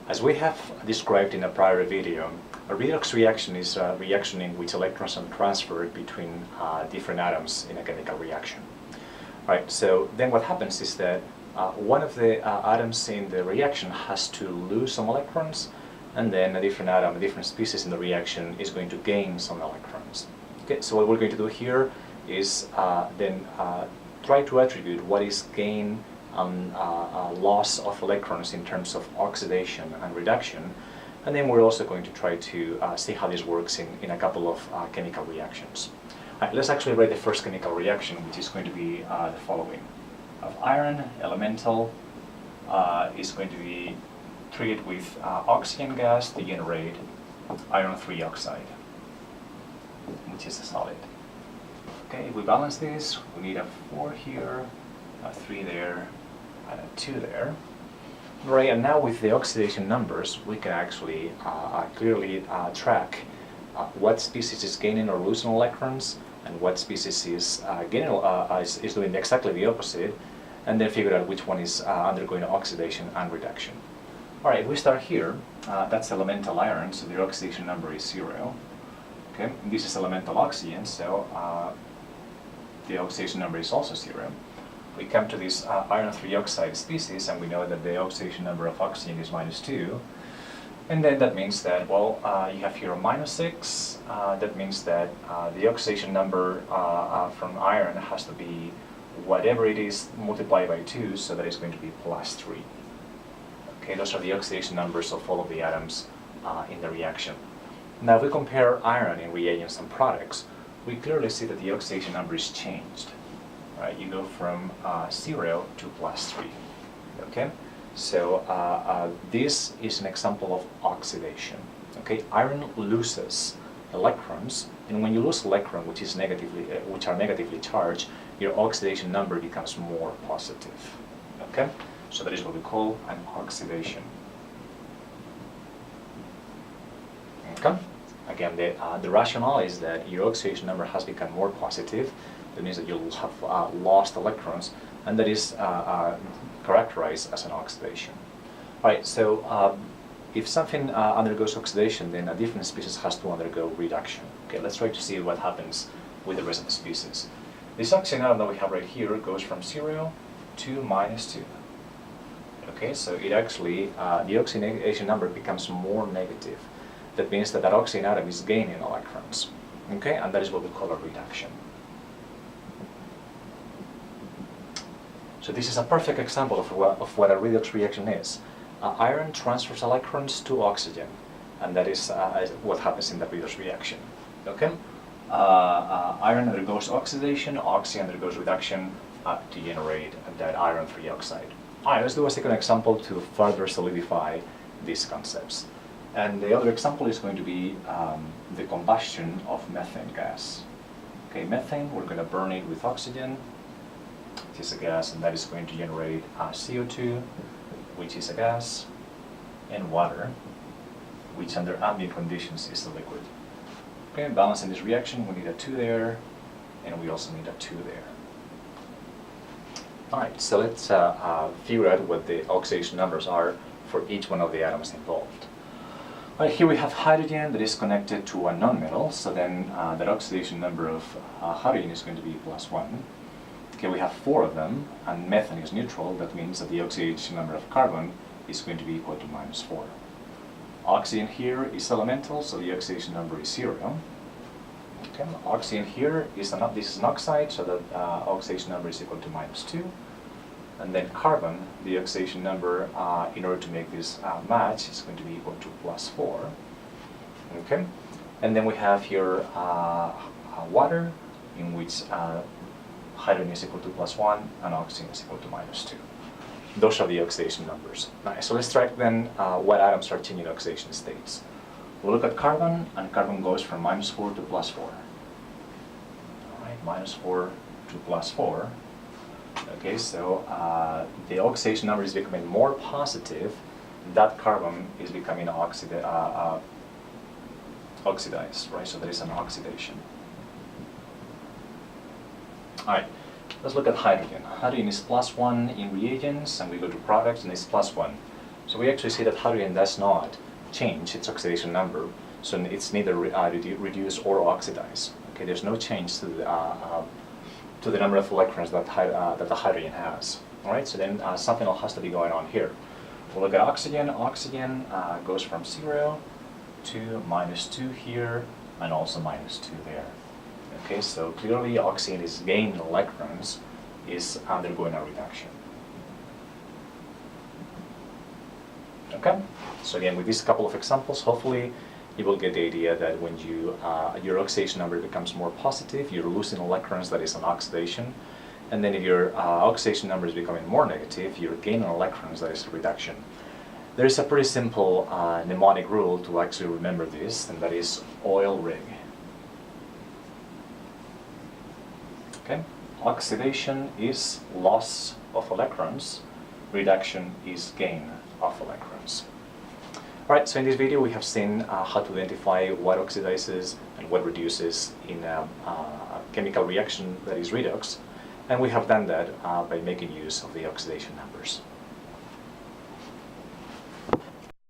As we have described in a prior video, a redox reaction is a reaction in which electrons are transferred between different atoms in a chemical reaction. Right, so then what happens is that one of the atoms in the reaction has to lose some electrons, and then a different atom, a different species in the reaction is going to gain some electrons. Okay, so what we're going to do here is then try to attribute what is gain and loss of electrons in terms of oxidation and reduction, and then we're also going to try to see how this works in a couple of chemical reactions. Let's actually write the first chemical reaction, which is going to be the following. Of iron, elemental, is going to be treated with oxygen gas to generate iron 3 oxide, which is a solid. Okay, if we balance this, we need a 4 here, a 3 there, and a 2 there. Right, and now with the oxidation numbers, we can actually clearly track what species is gaining or losing electrons, and what species is is doing exactly the opposite, and then figure out which one is undergoing oxidation and reduction. All right, if we start here, that's elemental iron, so the oxidation number is 0. Okay, and this is elemental oxygen, so the oxidation number is also 0. We come to this iron 3 oxide species, and we know that the oxidation number of oxygen is -2. And then that means that, well, you have here a -6. That means that the oxidation number from iron has to be whatever it is multiplied by 2, so that is going to be +3. Okay, those are the oxidation numbers of all of the atoms in the reaction. Now, if we compare iron in reagents and products, we clearly see that the oxidation number is changed. Right, you go from 0 to +3. Okay. So this is an example of oxidation. Okay, iron loses electrons, and when you lose electron, which are negatively charged, your oxidation number becomes more positive. Okay, so that is what we call an oxidation. Okay, again, the rationale is that your oxidation number has become more positive. That means that you'll have lost electrons, and that is characterized as an oxidation. All right, so if something undergoes oxidation, then a different species has to undergo reduction. Okay, let's try to see what happens with the rest of the species. This oxygen atom that we have right here goes from 0 to -2. Okay, so it actually, the oxidation number becomes more negative. That means that oxygen atom is gaining electrons. Okay, and that is what we call a reduction. So this is a perfect example of what a redox reaction is. Iron transfers electrons to oxygen, and that is what happens in the redox reaction. Okay? Iron undergoes oxidation, oxygen undergoes reduction to generate that iron 3 oxide. All right, let's do a second example to further solidify these concepts. And the other example is going to be the combustion of methane gas. Okay, methane, we're going to burn it with oxygen. It is a gas, and that is going to generate CO2, which is a gas, and water, which under ambient conditions is a liquid. Okay, balancing this reaction, we need a 2 there, and we also need a 2 there. All right, so let's figure out what the oxidation numbers are for each one of the atoms involved. All right, here we have hydrogen that is connected to a nonmetal, so then that oxidation number of hydrogen is going to be +1. Okay, we have 4 of them, and methane is neutral. That means that the oxidation number of carbon is going to be equal to -4. Oxygen here is elemental, so the oxidation number is 0. Okay, oxygen here is this is an oxide, so the oxidation number is equal to -2. And then carbon, the oxidation number, in order to make this match, is going to be equal to +4. Okay, and then we have here water, in which hydrogen is equal to +1 and oxygen is equal to -2. Those are the oxidation numbers. Nice. So let's track then what atoms are changing oxidation states. We'll look at carbon, and carbon goes from -4 to +4. All right, -4 to +4. Okay, so the oxidation number is becoming more positive. That carbon is becoming oxidized, right? So there is an oxidation. All right, let's look at hydrogen. Hydrogen is +1 in reagents, and we go to products, and it's +1. So we actually see that hydrogen does not change its oxidation number, so it's neither reduce or oxidize. Okay, there's no change to the number of electrons that the hydrogen has. All right, so then something else has to be going on here. We'll look at oxygen. Oxygen goes from 0 to -2 here, and also -2 there. Okay, so clearly oxygen is gaining electrons, is undergoing a reduction. Okay, so again, with these couple of examples, hopefully you will get the idea that when your oxidation number becomes more positive, you're losing electrons, that is an oxidation. And then if your oxidation number is becoming more negative, you're gaining electrons, that is a reduction. There's a pretty simple mnemonic rule to actually remember this, and that is oil rig. Okay, oxidation is loss of electrons, reduction is gain of electrons. Alright, so in this video we have seen how to identify what oxidizes and what reduces in a chemical reaction that is redox, and we have done that by making use of the oxidation numbers.